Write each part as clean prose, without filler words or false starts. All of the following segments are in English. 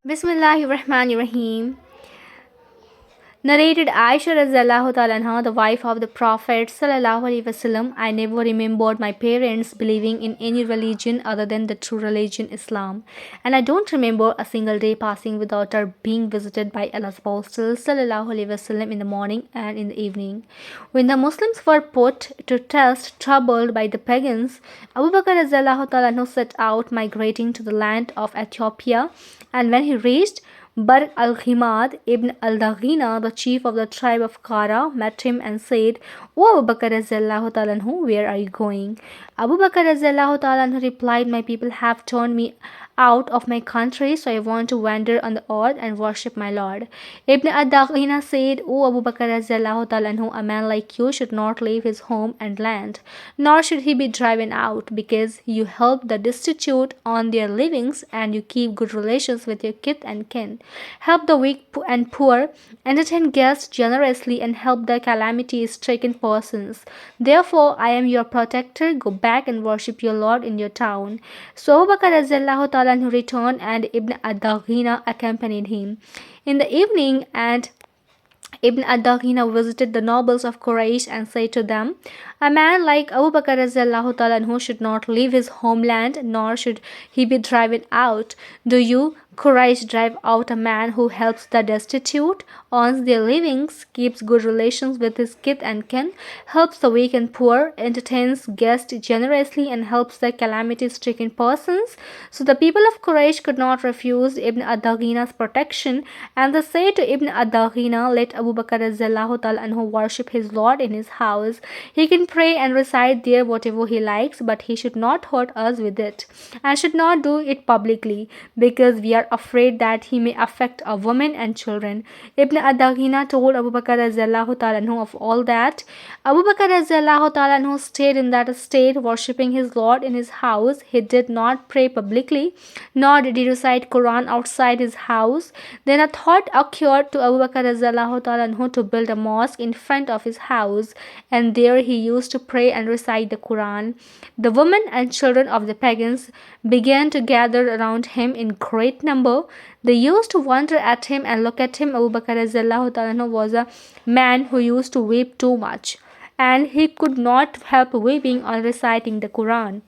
Bismillahirrahmanirrahim. Narrated Aisha Razallahu ta'ala anha, the wife of the Prophet sallallahu alaihi wasallam, I never remembered my parents believing in any religion other than the true religion Islam. And I don't remember a single day passing without her being visited by Allah's Apostle sallallahu alaihi wasallam in the morning and in the evening. When the Muslims were put to test, troubled by the pagans, Abu Bakr Razallahu ta'ala anhu set out migrating to the land of Ethiopia, and when he reached Barq al-Ghimad ibn al-Daghina, the chief of the tribe of Qara, met him and said, O Abu Bakr Razallahu ta'ala anhu, where are you going? Abu Bakr Razallahu ta'ala anhu replied, my people have turned me out of my country, so I want to wander on the earth and worship my Lord. Ibn al-Daghina said, O Abu Bakr Razallahu ta'ala anhu, a man like you should not leave his home and land, nor should he be driven out, because you help the destitute on their livings and you keep good relations with your kith and kin. Help the weak and poor, entertain guests generously, and help the calamity-stricken persons. Therefore, I am your protector. Go back and worship your Lord in your town. So Abu Bakr Razallahu ta'ala anhu returned, and Ibn ad-Daghina accompanied him. In the evening, and Ibn ad-Daghina visited the nobles of Quraysh and said to them, a man like Abu Bakr Razallahu ta'ala anhu should not leave his homeland, nor should he be driven out. Do you, Quraysh, drive out a man who helps the destitute, earns their livings, keeps good relations with his kith and kin, helps the weak and poor, entertains guests generously, and helps the calamity-stricken persons? So the people of Quraysh could not refuse Ibn ad-Daghina's protection, and they said to Ibn ad-Daghina, let Abu Bakr Razallahu ta'ala anhu worship his Lord in his house. He can pray and recite there whatever he likes, but he should not hurt us with it, and should not do it publicly, because we are afraid that he may affect our women and children. Ibn ad-Daghina told Abu Bakr Razallahu ta'ala anhu of all that. Abu Bakr Razallahu ta'ala anhu stayed in that state, worshipping his Lord in his house. He did not pray publicly, nor did he recite Quran outside his house. Then a thought occurred to Abu Bakr Razallahu ta'ala anhu to build a mosque in front of his house, and there he used to pray and recite the Quran. The women and children of the pagans began to gather around him in great number. They used to wonder at him and look at him. Abu Bakr Razallahu ta'ala anhu was a man who used to weep too much, and he could not help weeping on reciting the Quran.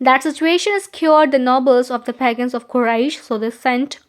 That situation scared the nobles of the pagans of Quraysh, so they sent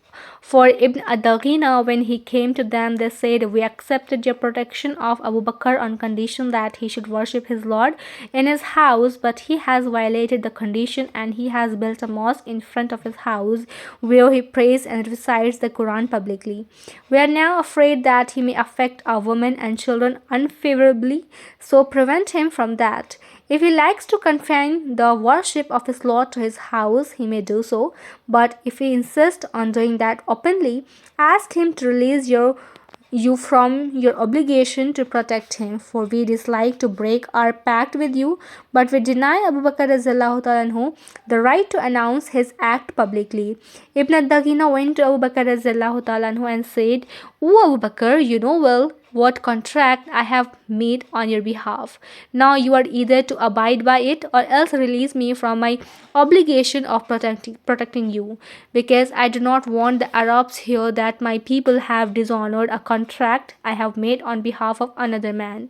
for Ibn ad-Daghina. When he came to them, they said, we accepted your protection of Abu Bakr on condition that he should worship his Lord in his house, but he has violated the condition, and he has built a mosque in front of his house where he prays and recites the Quran publicly. We are now afraid that he may affect our women and children unfavorably, so prevent him from that. If he likes to confine the worship of his Lord to his house, he may do so, but if he insists on doing that openly, ask him to release you from your obligation to protect him, for we dislike to break our pact with you, but we deny Abu Bakr Razallahu ta'ala anhu the right to announce his act publicly. Ibn ad-Daghina went to Abu Bakr Razallahu ta'ala anhu and said, O Abu Bakr, you know well what contract I have made on your behalf. Now you are either to abide by it or else release me from my obligation of protecting you, because I do not want the Arabs hear that my people have dishonored a contract I have made on behalf of another man.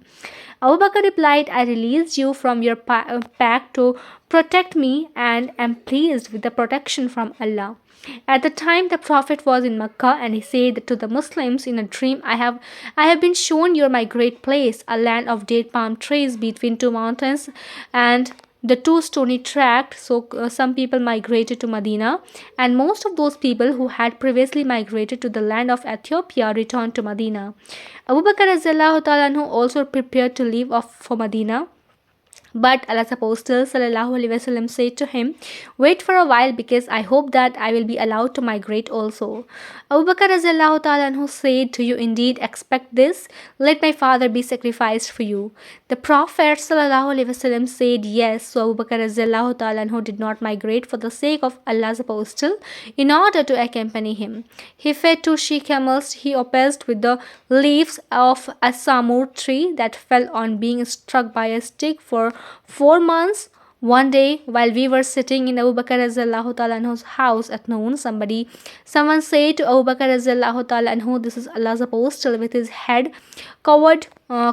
Abu Bakr replied, I released you from your pact to protect me, and am pleased with the protection from Allah. At the time the Prophet was in Mecca, and he said to the Muslims in a dream, I have been shown you my great place, a land of date palm trees between two mountains and the two stony tracts. So some people migrated to Medina, and most of those people who had previously migrated to the land of Ethiopia returned to Medina. Abu Bakr Razallahu ta'ala anhu also prepared to leave off for Medina. But Allah's Apostle sallallahu alaihi wasallam said to him, wait for a while, because I hope that I will be allowed to migrate also. Abu Bakr Razallahu ta'ala anhu said, do you indeed expect this? Let my father be sacrificed for you. The Prophet sallallahu alaihi wasallam said yes. So Abu Bakr Razallahu ta'ala anhu did not migrate for the sake of Allah's Apostle in order to accompany him. He fed two she camels he oppressed with the leaves of a samur tree that fell on being struck by a stick for 4 months. One day, while we were sitting in Abu Bakr Razallahu Ta'ala anhu's house at noon, someone said to Abu Bakr Razallahu Ta'ala anhu, this is Allah's apostle with his head covered,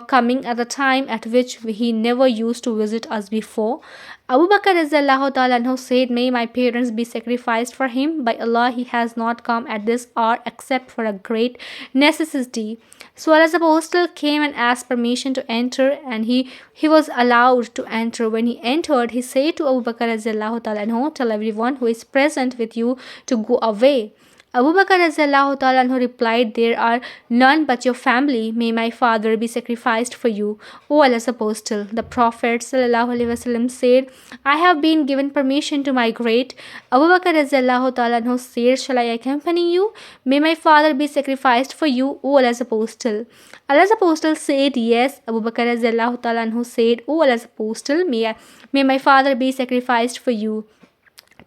coming at a time at which he never used to visit us before. Abu Bakr Razallahu Ta'ala anhu said, may my parents be sacrificed for him. By Allah, he has not come at this hour except for a great necessity. So Allah's apostle came and asked permission to enter, and he was allowed to enter. When he entered, he said to Abu Bakr Razallahu Ta'ala anhu, tell everyone who is present with you to go away. Abu Bakr Razallahu Ta'ala anhu replied, there are none but your family. May my father be sacrificed for you, O Allah's apostle. The Prophet Sallallahu Alaihi Wasallam said, I have been given permission to migrate. Abu Bakr Razallahu Ta'ala anhu said, shall I accompany you? May my father be sacrificed for you, O Allah's apostle. Allah's apostle said, yes. Abu Bakr Razallahu Ta'ala anhu said, O Allah's apostle, may my father be sacrificed for you.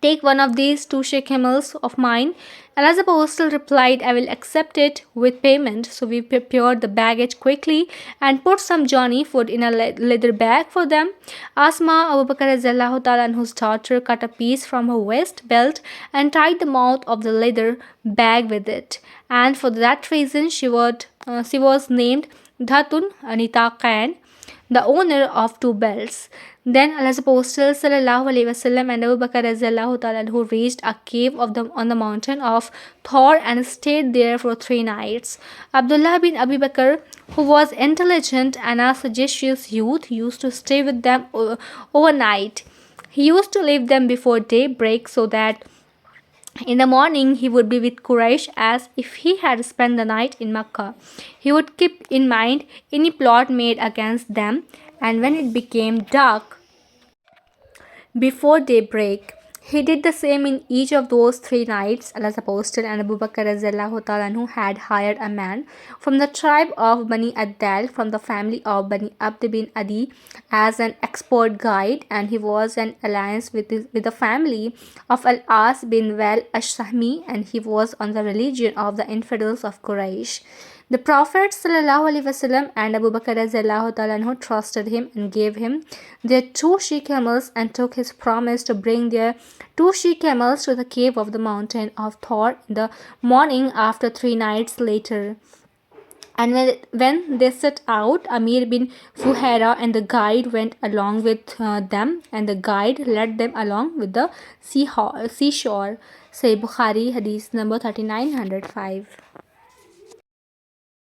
Take one of these 2 she camels of mine. Allah's apostle replied, I will accept it with payment. So we prepared the baggage quickly and put some journey food in a leather bag for them. Asma, Abu Bakr Razallahu Ta'ala anhu's daughter, cut a piece from her waist belt and tied the mouth of the leather bag with it. And for that reason, she was named Dhatun Anita Khan, the owner of 2 belts. Then Allah's Apostle Sallallahu Alaihi Wasallam and Abu Bakr Razallahu Ta'ala who reached a cave on the mountain of Thor and stayed there for 3 nights. Abdullah bin Abi Bakr, who was intelligent and a sagacious youth, used to stay with them overnight. He used to leave them before daybreak so that in the morning he would be with Quraysh as if he had spent the night in Makkah. He would keep in mind any plot made against them, and when it became dark before daybreak, he did the same in each of those 3 nights. Allah's apostle and Abu Bakr Razallahu Ta'ala anhu had hired a man from the tribe of Bani Addal from the family of Bani Abd bin Adi as an expert guide, and he was in alliance with the family of Al-As bin Wal Ash-Sahmi, and he was on the religion of the infidels of Quraysh. The Prophet ﷺ and Abu Bakr Razallahu Ta'ala anhu trusted him and gave him their 2 she camels and took his promise to bring their 2 she camels to the cave of the mountain of Thor in the morning after 3 nights later. And when they set out, Amir bin Fuhaira and the guide went along with them, and the guide led them along with the seashore. Sahih Bukhari, Hadees number 3905.